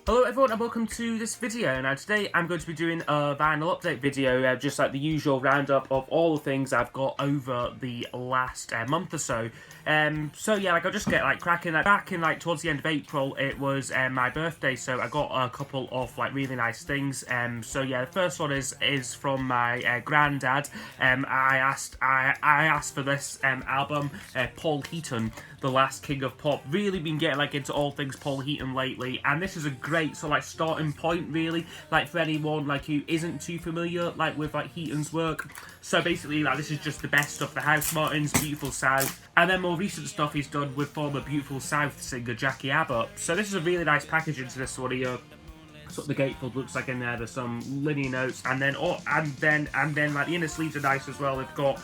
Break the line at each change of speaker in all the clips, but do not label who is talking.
Hello everyone and welcome to this video. Now today I'm going to be doing a vinyl update video, just like the usual roundup of all the things I've got over the last month or so. So yeah, I'll just get cracking. Back in towards the end of April, it was my birthday, so I got a couple of really nice things. So yeah, the first one is from my granddad. I asked for this album, Paul Heaton, The Last King of Pop. Really been getting into all things Paul Heaton lately, and this is a great starting point really for anyone who isn't too familiar with Heaton's work. So basically this is just the best stuff. The Housemartins, Beautiful South, and then more recent stuff he's done with former Beautiful South singer Jackie Abbott. So this is a really nice packaging to this one here. That's what the gatefold looks like in there. There's some linear notes, and then the inner sleeves are nice as well. They've got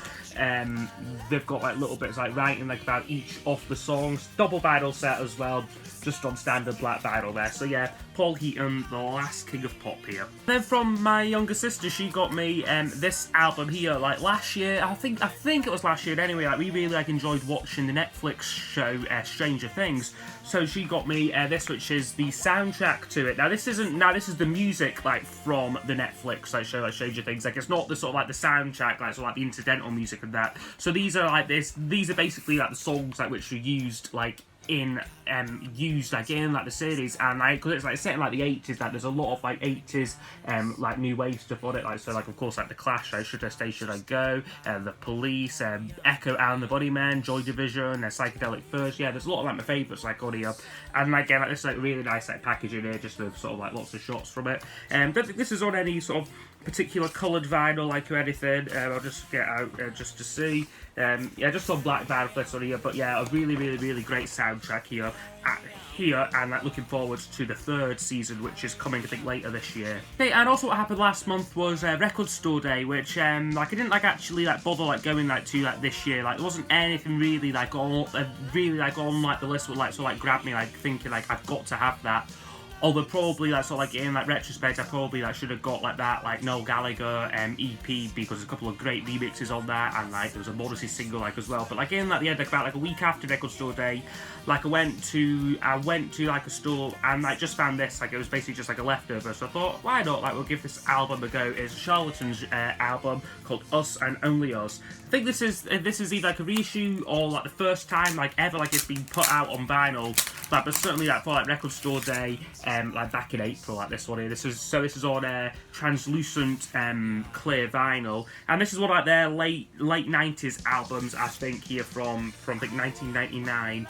little bits writing about each of the songs. Double vinyl set as well, just on standard black vinyl there. So yeah, Paul Heaton, The Last King of Pop here. Then from my younger sister, she got me this album here last year. I think it was last year anyway. We really enjoyed watching the Netflix show Stranger Things. So she got me this, which is the soundtrack to it. Now this is the music from the Netflix show Stranger Things. It's not the sort of the soundtrack, the incidental music and that. So these are these are basically the songs which were used in the series, and because it's set in the 80s, there's a lot of 80s new wave stuff on it, so of course the Clash, Should I Stay, Should I Go, the Police, Echo and the Bunnymen, Joy Division, Psychedelic Furs. Yeah, there's a lot of my favourites on here, and again this really nice packaging here, just with sort of lots of shots from it. Don't think this is on any sort of particular coloured vinyl or anything. I'll just get out just to see. Yeah, just on black vinyl for this on here, but yeah, a really great soundtrack here. And looking forward to the third season, which is coming I think later this year. Okay, and also what happened last month was Record Store Day, which I didn't actually bother going to this year. There wasn't anything really on the list would grab me thinking I've got to have that. Although probably in retrospect, I probably should have got that Noel Gallagher EP, because there's a couple of great remixes on that, and there was a Morrissey single as well. But in the end, about a week after Record Store Day, I went to a store and just found this. It was basically just a leftover. So I thought, why not? We'll give this album a go. It's a Charlatans album called Us and Only Us. I think this is either a reissue or the first time ever it's been put out on vinyl. But certainly for Record Store Day, back in April, this one here. This is on translucent clear vinyl, and this is one of their late 90s albums, I think, here from I think 1999.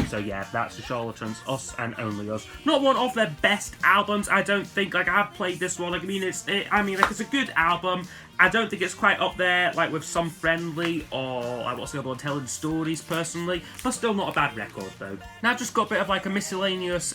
So yeah, that's the Charlatans, Us and Only Us. Not one of their best albums, I don't think. I have played this one. It's a good album. I don't think it's quite up there with Some Friendly or what's the other one, Telling Stories, personally, but still not a bad record though. Now I've just got a bit of a miscellaneous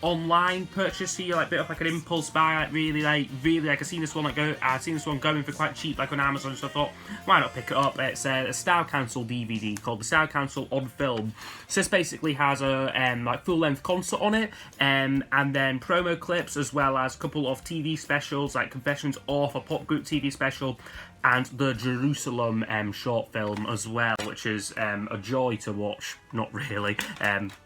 online purchase here, a bit of an impulse buy. Really I've seen this one going for quite cheap on Amazon, so I thought, why not pick it up? It's a Style Council DVD called The Style Council on Film. So this basically has a full-length concert on it, and then promo clips, as well as a couple of TV specials, Confessions of a Pop Group TV special, and the Jerusalem short film as well, which is a joy to watch. Not really,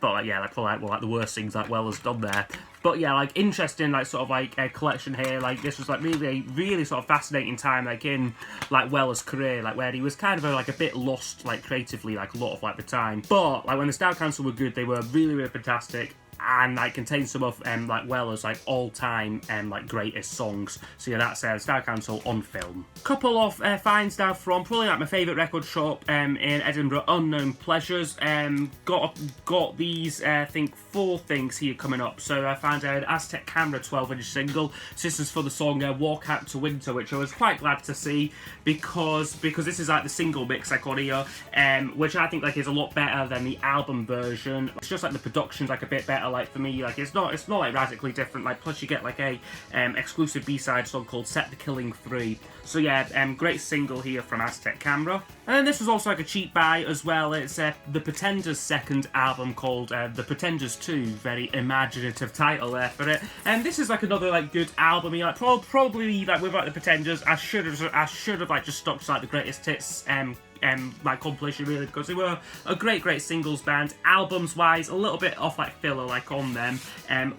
but yeah, probably the worst things Weller's done there. But yeah, interesting, a collection here. This was really sort of fascinating time, in Weller's career, where he was kind of a bit lost, creatively, a lot of the time. But when the Style Council were good, they were really fantastic. And contains some of Weller's all-time greatest songs. So yeah, that's Style Council on Film. Couple of finds now from probably my favourite record shop in Edinburgh, Unknown Pleasures. Got these I think 4 things here coming up. So I found an Aztec Camera 12-inch single. So this is for the song Walk Out to Winter, which I was quite glad to see, because this is the single mix I got here, which I think is a lot better than the album version. It's just the production's a bit better. For me, it's not radically different. Plus you get a exclusive B-side song called Set the Killing Free. So yeah, great single here from Aztec Camera. And this was also a cheap buy as well. It's The Pretenders' second album called The Pretenders 2. Very imaginative title there for it. And this is another good album. Probably with The Pretenders, I should have just stuck to the greatest hits like compilation really, because they were a great singles band. Albums wise, a little bit off like filler like on them,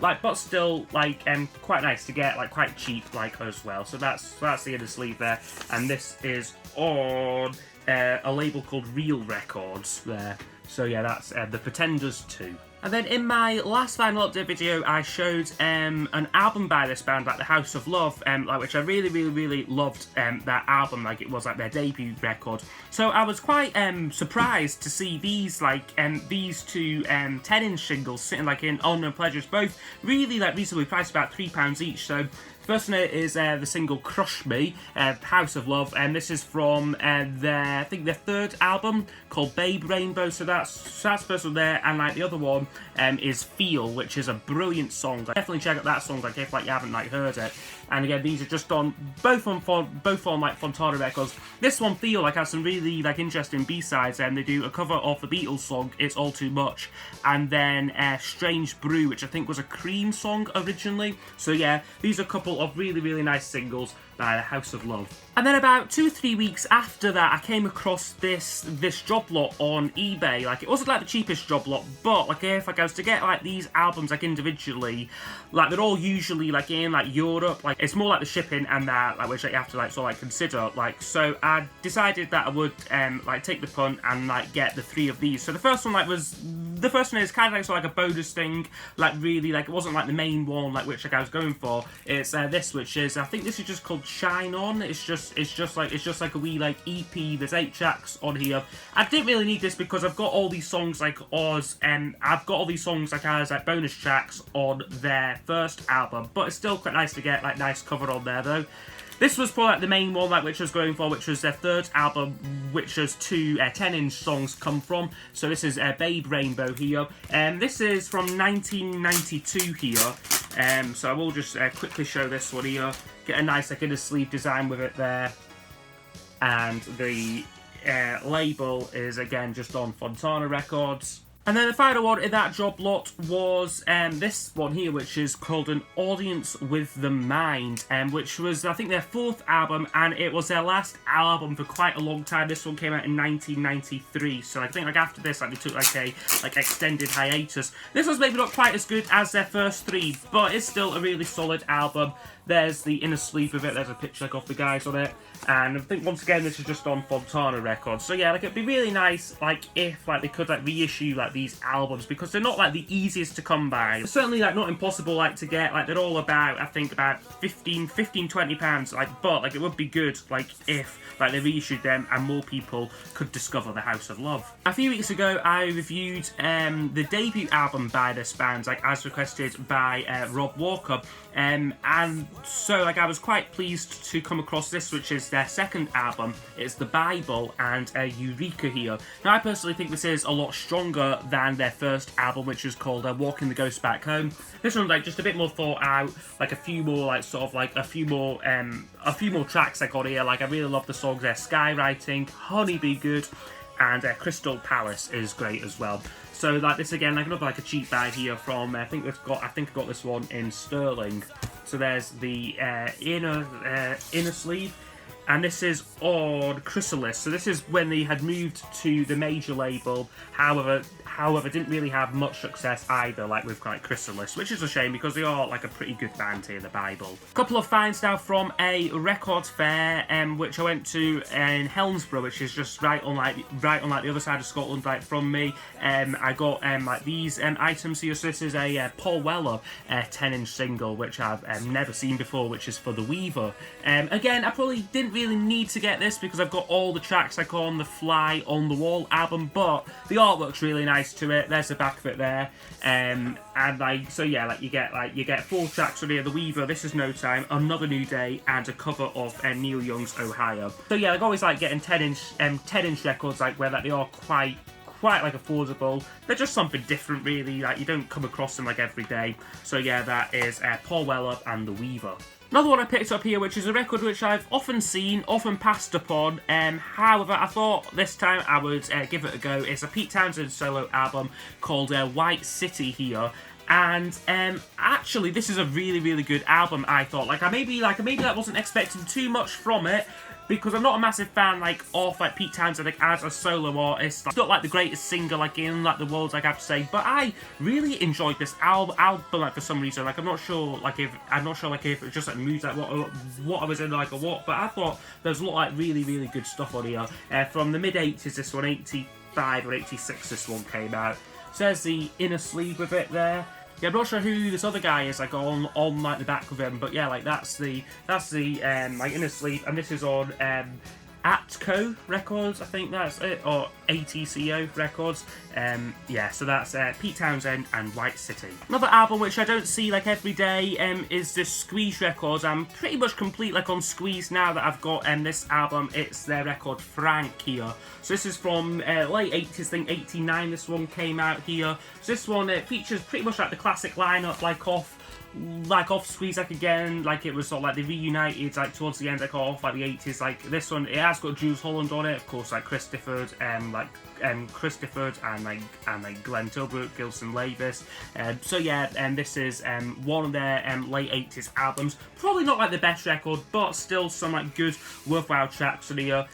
like but still like quite nice to get, like quite cheap like as well. So that's the inner sleeve there, and this is on a label called Real Records there. So yeah, that's The Pretenders 2. And then in my last vinyl update video, I showed an album by this band, like The House of Love, like which I really loved that album, like it was like their debut record. So I was quite surprised to see these these two 10-inch singles sitting like in Unknown Pleasures, both really like reasonably priced, about £3 each. So first one is the single Crush Me, House of Love, and this is from I think their third album called Babe Rainbow, so that's the first one there, and like the other one is Feel, which is a brilliant song. Definitely check out that song, like if like you haven't like heard it. And again, these are just on both on like Fontana Records. This one, Feel, like has some really like interesting B-sides, and they do a cover of the Beatles song It's All Too Much, and then Strange Brew, which I think was a Cream song originally. So yeah, these are a couple of really nice singles by The House of Love. And then about 2 or 3 weeks after that, I came across this job lot on eBay. Like, it wasn't like the cheapest job lot, but like if I was to get like these albums like individually, like they're all usually like in like Europe. Like it's more like the shipping and that, like which like, you have to like sort of like consider. Like so, I decided that I would like take the punt and like get the 3 of these. So the first one is kind of like sort of like a bonus thing. Like really like it wasn't like the main one like which like I was going for. It's this, which is I think this is just called Shine On. It's just like a wee like EP. There's 8 tracks on here. I didn't really need this because I've got all these songs like Oz, and I've got all these songs like as like bonus tracks on their first album. But it's still quite nice to get like nice cover on there though. This was probably like the main one like which I was going for, which was their third album, which has 2 10-inch songs come from. So this is Babe Rainbow here. This is from 1992 here. So I will just quickly show this one here. Get a nice like inner sleeve design with it there, and the label is again just on Fontana Records. And then the final one in that job lot was this one here, which is called An Audience with the Mind, which was, I think, their 4th album, and it was their last album for quite a long time. This one came out in 1993, so I think like after this, like they took like a extended hiatus. This was maybe not quite as good as their first 3, but it's still a really solid album. There's the inner sleeve of it. There's a picture like of the guys on it, and I think once again this is just on Fontana Records. So yeah, like it'd be really nice like if like they could like reissue like these albums, because they're not like the easiest to come by. They're certainly like not impossible like to get. Like they're all about, I think, about 15-20 pounds. Like, but like it would be good like if like they reissued them and more people could discover The House of Love. A few weeks ago, I reviewed the debut album by this band, like as requested by Rob Walker. And so like I was quite pleased to come across this, which is their second album. It's The Bible and Eureka here. Now I personally think this is a lot stronger than their first album, which was called Walking the Ghost Back Home. This one's like just a bit more thought out, like a few more like sort of like a few more tracks I got here. Like I really love the songs there. Skywriting, Honey Be Good, and Crystal Palace is great as well. So like this again, like another like a cheap buy here from I think I got this one in sterling. So there's the inner sleeve, and this is on Chrysalis. So this is when they had moved to the major label. However, didn't really have much success either, like with like Chrysalis, which is a shame because they are like a pretty good band here, The Bible. A couple of finds now from a record fair, which I went to in Helensburgh, which is just right on the other side of Scotland, right from me. I got like these items here. So this is a Paul Weller 10-inch single, which I've never seen before, which is For the Weaver. Again, I probably didn't really need to get this because I've got all the tracks like on the Fly on the Wall album, but the artwork's really nice to it. There's the back of it there, and like so yeah, like you get 4 tracks on here: The Weaver, This Is No Time, Another New Day, and a cover of Neil Young's Ohio. So yeah, like always like getting 10-inch records like where like they are quite like affordable. They're just something different really, like you don't come across them like every day. So yeah, that is Paul Weller and The Weaver. Another one I picked up here, which is a record which I've often seen, often passed upon. However, I thought this time I would give it a go. It's a Pete Townsend solo album called White City here. And actually, this is a really good album. I thought maybe wasn't expecting too much from it. because I'm not a massive fan like of like Pete Townsend like as a solo artist. Like, he's not like the greatest singer like in like the world, like I have to say, but I really enjoyed this album like for some reason. Like I'm not sure if it just like moves like what I was in like or what, but I thought there was a lot like really good stuff on here. From the mid 80s, this one 85 or 86, this one came out. So there's the inner sleeve with it there. Yeah, I'm not sure who this other guy is like on like the back of him, but yeah, like that's the like inner sleeve, and this is on Atco Records, I think that's it, or ATCO Records. Yeah, so that's Pete Townsend and White City. Another album which I don't see like every day is this Squeeze Records. I'm pretty much complete like on Squeeze now that I've got this album. It's their record Frank here. So this is from late 80s, I think 89 this one came out here. So this one, it features pretty much like the classic lineup like off Squeeze like again, like it was sort of like they reunited like towards the end like off like the 80s. Like this one, it has got Jools Holland on it, of course, like Chris Difford, Chris Difford and Glenn Tilbrook, Gilson Lavis. So yeah, this is one of their late 80s albums. Probably not like the best record, but still some like good worthwhile tracks on here.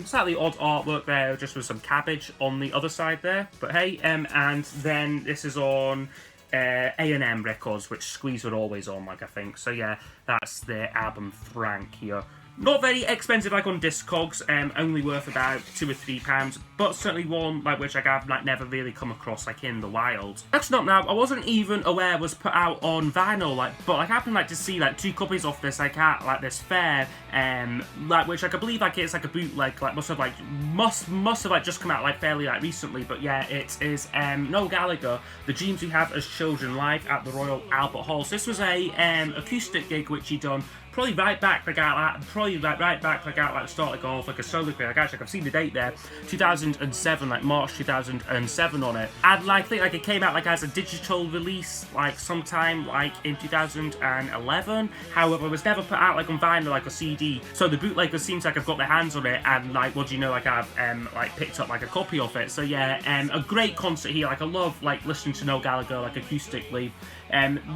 Slightly odd artwork there, just with some cabbage on the other side there. But hey, and then this is on A&M Records, which Squeeze were always on, like I think. So yeah, that's their album Frank here. Not very expensive like on Discogs, only worth about £2 or £3, but certainly one like which like, I've like never really come across like in the wild. Next up now, I wasn't even aware was put out on vinyl, like, but like I happened like to see like 2 copies of this like at like this fair, like which like I believe like it's like a bootleg, like must have like just come out like fairly like recently. But yeah, it is Noel Gallagher, The Dreams We Have as Children live at the Royal Albert Hall. So this was a acoustic gig which he done. Probably right back like at the start like of like a solo career. Like actually, I've seen the date there, 2007, like March 2007 on it. And like, I think like it came out like as a digital release like sometime like in 2011. However, it was never put out like on vinyl like a CD. So the bootleggers seems like I've got their hands on it, and like what do you know, like I've like picked up like a copy of it. So yeah, a great concert here. Like I love like listening to Noel Gallagher like acoustically.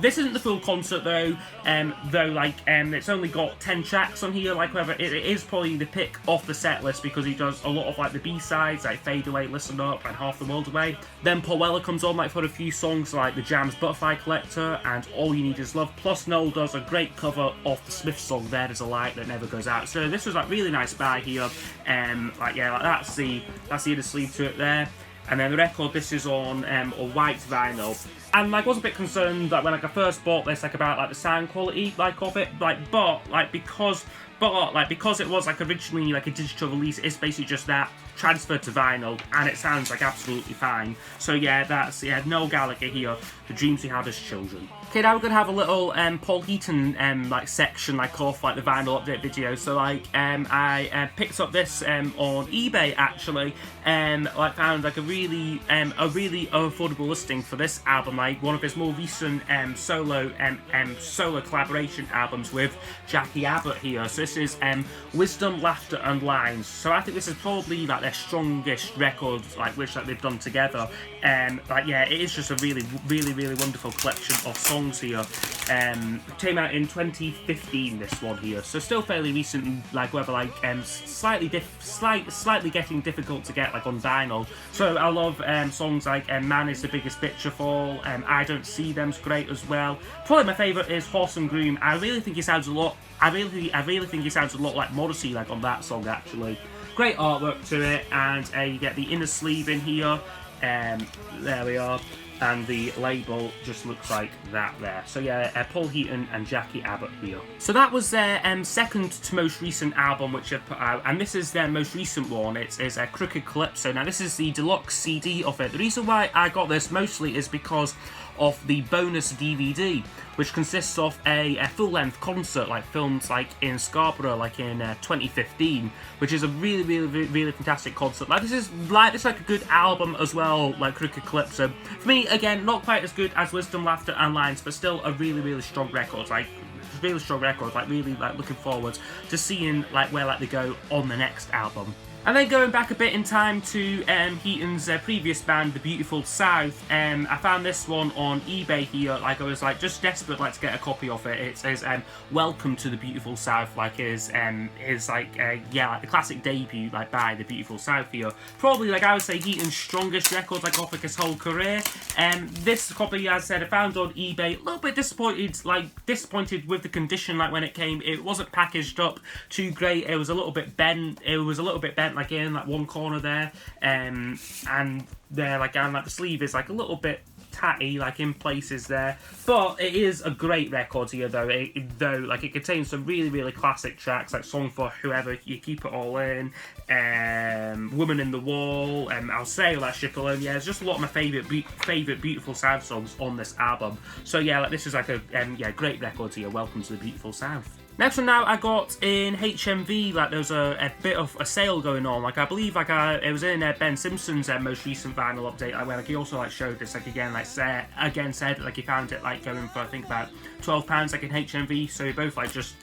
This isn't the full concert though like it's only got 10 tracks on here. Like whether it is probably the pick off the set list, because he does a lot of like the B-sides like Fade Away, Listen Up and Half the World Away. Then Paul Weller comes on like for a few songs like The Jam's Butterfly Collector and All You Need Is Love, plus Noel does a great cover of the Smiths song There Is a Light That Never Goes Out. So this was like really nice buy here. Like yeah, like that's the inner sleeve to it there. And then the record, this is on a white vinyl. And like, I was a bit concerned that when like I first bought this, like about like the sound quality like of it, like because it was like originally like a digital release, it's basically just that transferred to vinyl, and it sounds like absolutely fine. So yeah, that's Noel Gallagher here, The Dreams We Had as Children. Okay, now we're gonna have a little Paul Heaton like section like off like the vinyl update video. So like I picked up this on eBay actually, like found like a really affordable listing for this album, like one of his more recent solo collaboration albums with Jackie Abbott here. So this is Wisdom, Laughter and Lines. So I think this is probably like their strongest record like which like they've done together. Like yeah, it is just a really wonderful collection of songs here. Came out in 2015, this one here, so still fairly recent, like whether like slightly getting difficult to get like on vinyl. So I love songs like Man Is the Biggest Bitch of All, I Don't See Them's great as well. Probably my favourite is Horse and Groom. I really think he sounds a lot like Morrissey like on that song actually. Great artwork to it, and you get the inner sleeve in here. There we are. And the label just looks like that there. So yeah, Paul Heaton and Jackie Abbott here. So that was their second to most recent album which they've put out, and this is their most recent one. It's Crooked Calypso. Now this is the deluxe CD of it. The reason why I got this mostly is because of the bonus DVD, which consists of a full-length concert like filmed like in Scarborough like in 2015, which is a really fantastic concert. Like this is like a good album as well, like Crooked Calypso. For me, again, not quite as good as Wisdom, Laughter and Lines, but still a really strong record. Like really strong record. Like really like looking forward to seeing like where like they go on the next album. And then going back a bit in time to Heaton's previous band, The Beautiful South, I found this one on eBay here. Like, I was like just desperate like to get a copy of it. It says "Welcome to the Beautiful South," like his like like the classic debut like by The Beautiful South here. Probably like I would say Heaton's strongest record like off like his whole career. This copy, as I said, I found on eBay. A little bit disappointed with the condition like when it came. It wasn't packaged up too great. It was a little bit bent. Like in like one corner there, and there like and like the sleeve is like a little bit tatty like in places there, but it is a great record here though. Like it contains some really classic tracks like Song for Whoever You Keep It All In, Woman in the Wall, I'll Say That Ship Alone. Yeah, it's just a lot of my favorite Beautiful South songs on this album. So yeah, like this is like a great record here. Welcome to the Beautiful South. Next one now I got in HMV, like there was a bit of a sale going on, like I believe like it was in Ben Simpson's most recent vinyl update, like where like he also like showed this like again like said like he found it like going for I think about £12 like in HMV, so we both like just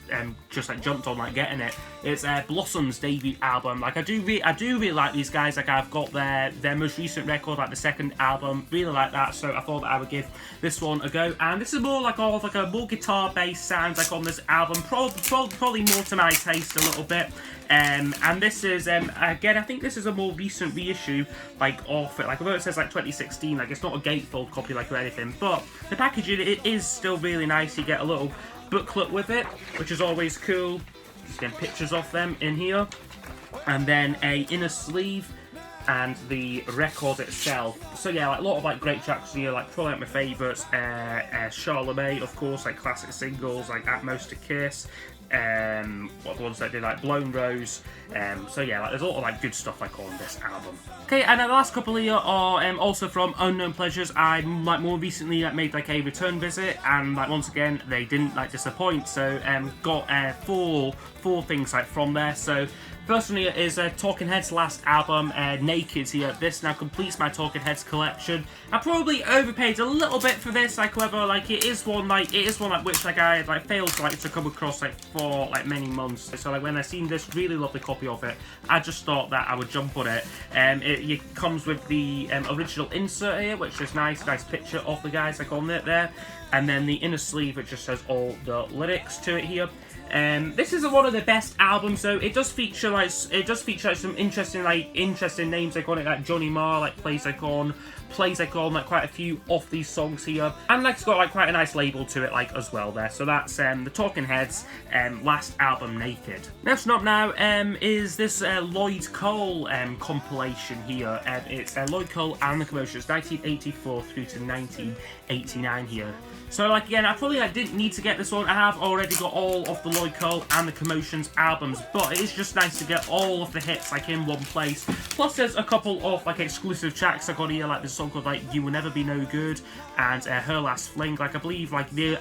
like jumped on like getting it. It's Blossom's debut album. Like I do really like these guys. Like I've got their most recent record, like the second album, really like that, so I thought that I would give this one a go. And this is more like all of like a more guitar based sound like on this album, probably more to my taste a little bit. And this is again I think this is a more recent reissue like of it. Like although it says like 2016, like it's not a gatefold copy like or anything, but the packaging it is still really nice. You get a little booklet with it, which is always cool. Just getting pictures of them in here, and then a inner sleeve and the record itself. So yeah, like a lot of like great tracks here, like probably like my favourites, Charlemagne, of course, like classic singles like At Most a Kiss, what the ones that did like Blown Rose. So yeah, like there's a lot of like good stuff like on this album. Okay, and the last couple here are also from Unknown Pleasures. I like more recently like made like a return visit, and like once again they didn't like disappoint. So got four things like from there. So first one here is Talking Heads' last album, Naked here. This now completes my Talking Heads collection. I probably overpaid a little bit for this, like however, like it is one which like I like failed to come across like for like many months. So like when I seen this really lovely copy of it, I just thought that I would jump on it. It comes with the original insert here, which is nice picture of the guys like on it there, and then the inner sleeve which just says all the lyrics to it here. This is one of the best albums, so it does feature some interesting names like on it, like Johnny Marr like plays on like quite a few of these songs here, and like it's got like quite a nice label to it like as well there. So that's the Talking Heads last album, Naked. Next up now is this Lloyd Cole compilation here. It's Lloyd Cole and the Commotions 1984 through to 1989 here. So like again, I probably didn't need to get this one. I have already got all of the Lloyd Cole and the Commotions albums, but it is just nice to get all of the hits like in one place. Plus there's a couple of like exclusive tracks I got here, like this song called like You Will Never Be No Good and Her Last Fling. Like I believe like there's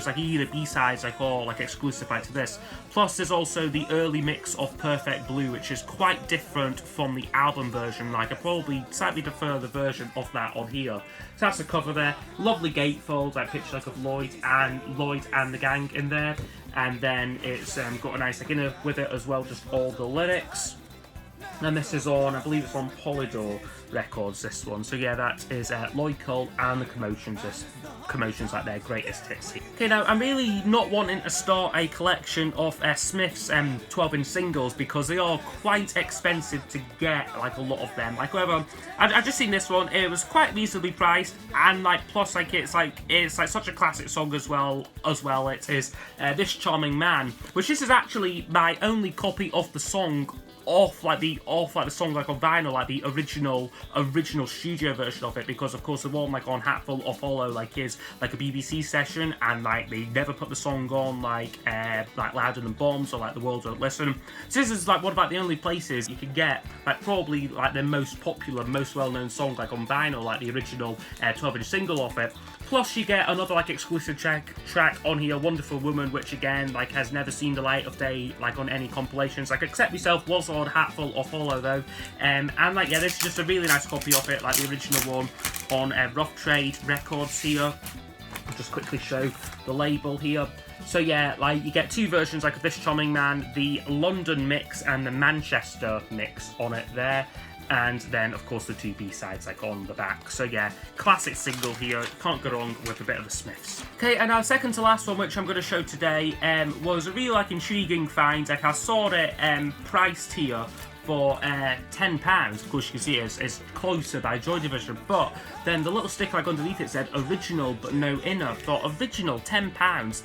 like either B-sides like or like exclusive like to this. Plus there's also the early mix of Perfect Blue, which is quite different from the album version. Like I probably slightly prefer the version of that on here. So that's the cover there. Lovely gatefold, like picture like of Lloyd and the gang in there, and then it's got a nice like inner with it as well, just all the lyrics. And this is on, I believe it's on Polydor Records, this one. So yeah, that is Lloyd Cole and the Commotions. Commotions like their greatest hits here. Okay, now I'm really not wanting to start a collection of Smith's 12-inch singles because they are quite expensive to get, like a lot of them. Like however, I just seen this one. It was quite reasonably priced, and like plus like it's such a classic song as well. It is This Charming Man, which this is actually my only copy of the song off the song like on vinyl, like the original studio version of it, because of course the one like on Hatful or Follow like is like a BBC session, and like they never put the song on like Louder Than Bombs or like The World Won't Listen. So this is like one of like the only places you can get like probably like the most popular, most well-known song like on vinyl, like the original 12-inch single of it. Plus you get another like exclusive track on here, Wonderful Woman, which again like has never seen the light of day like on any compilations. Like Accept Yourself was on Hatful or Follow though, and like yeah, this is just a really nice copy of it, like the original one on Rough Trade Records here. I'll just quickly show the label here. So yeah, like you get two versions like of This Charming Man, the London mix and the Manchester mix on it there. And then, of course, the two B-sides, like, on the back. So, yeah, classic single here. Can't go wrong with a bit of the Smiths. Okay, and our second to last one, which I'm going to show today, was a really, like, intriguing find. Like, I saw it priced here for £10. Of course, you can see it's closer by Joy Division, but then the little sticker like underneath it said original but no inner. Thought original £10,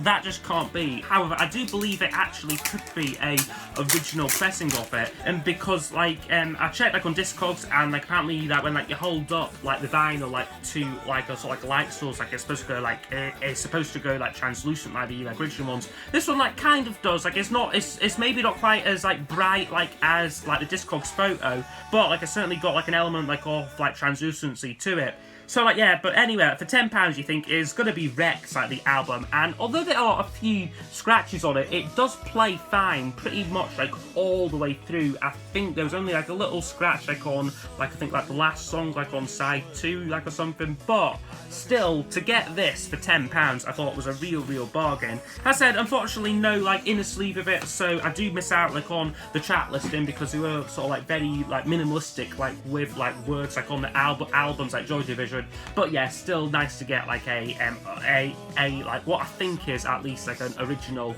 that just can't be. However, I do believe it actually could be a original pressing of it, and because like I checked like on Discogs, and like apparently that when like you hold up like the vinyl like to like a sort of like light source, like it's supposed to go like it's supposed to go like translucent like the like original ones. This one like kind of does, like it's maybe not quite as like bright like as like the Discogs photo, but like it's certainly got like an element like of like translucency to it. So like yeah, but anyway, for £10 you think is gonna be Rex, like the album, and although there are a few scratches on it, it does play fine pretty much like all the way through. I think there was only like a little scratch like on like I think like the last song like on side 2 like or something, but still to get this for £10 I thought was a real bargain. As I said, unfortunately no like inner sleeve of it, so I do miss out like on the track listing because they were sort of like very like minimalistic like with like words like on the albums like Joy Division. But yeah, still nice to get like a like what I think is at least like an original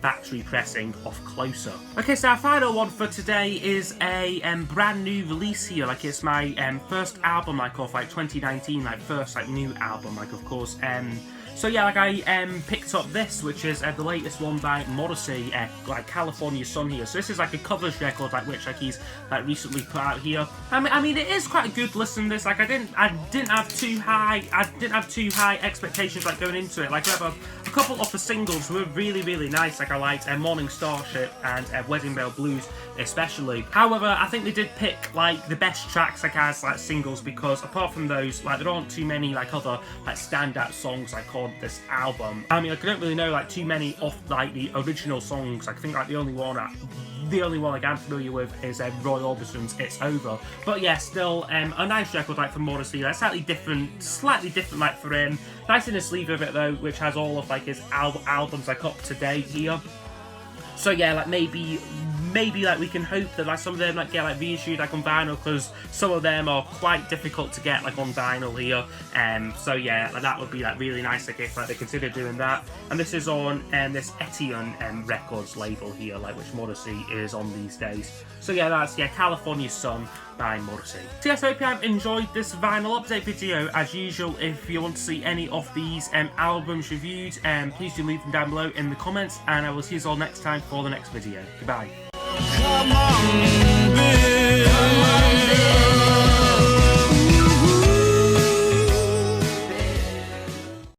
factory pressing of Closer. Okay, so our final one for today is a brand new release here. Like it's my first album like of like 2019, like first like new album like of course. So yeah, like I picked up this, which is the latest one by Morrissey, like California Sun here. So this is like a covers record, like which like he's like recently put out here. I mean, it is quite a good listen. This like I didn't have too high expectations like going into it. Like we have a couple of the singles were really nice. Like I liked Morning Starship and Wedding Bell Blues especially. However, I think they did pick like the best tracks like as like singles, because apart from those, like there aren't too many like other like standout songs like on this album. I mean, like, I don't really know like too many of like the original songs. Like, I think like the only one like I'm familiar with is Roy Orbison's "It's Over." But yeah, still a nice record like for Morrissey. Like slightly different like for him. Nice in the sleeve of it though, which has all of like his albums like up to date here. So yeah, like maybe like we can hope that like some of them like get like reissued like on vinyl, because some of them are quite difficult to get like on vinyl here. So yeah, like that would be like really nice like if like they consider doing that. And this is on this Etion Records label here, like which Morrissey is on these days. So yeah, that's California Sun by Morrissey. So yes, I hope you have enjoyed this vinyl update video. As usual, if you want to see any of these albums reviewed, please do leave them down below in the comments, and I will see you all next time for the next video. Goodbye.
Come on, baby.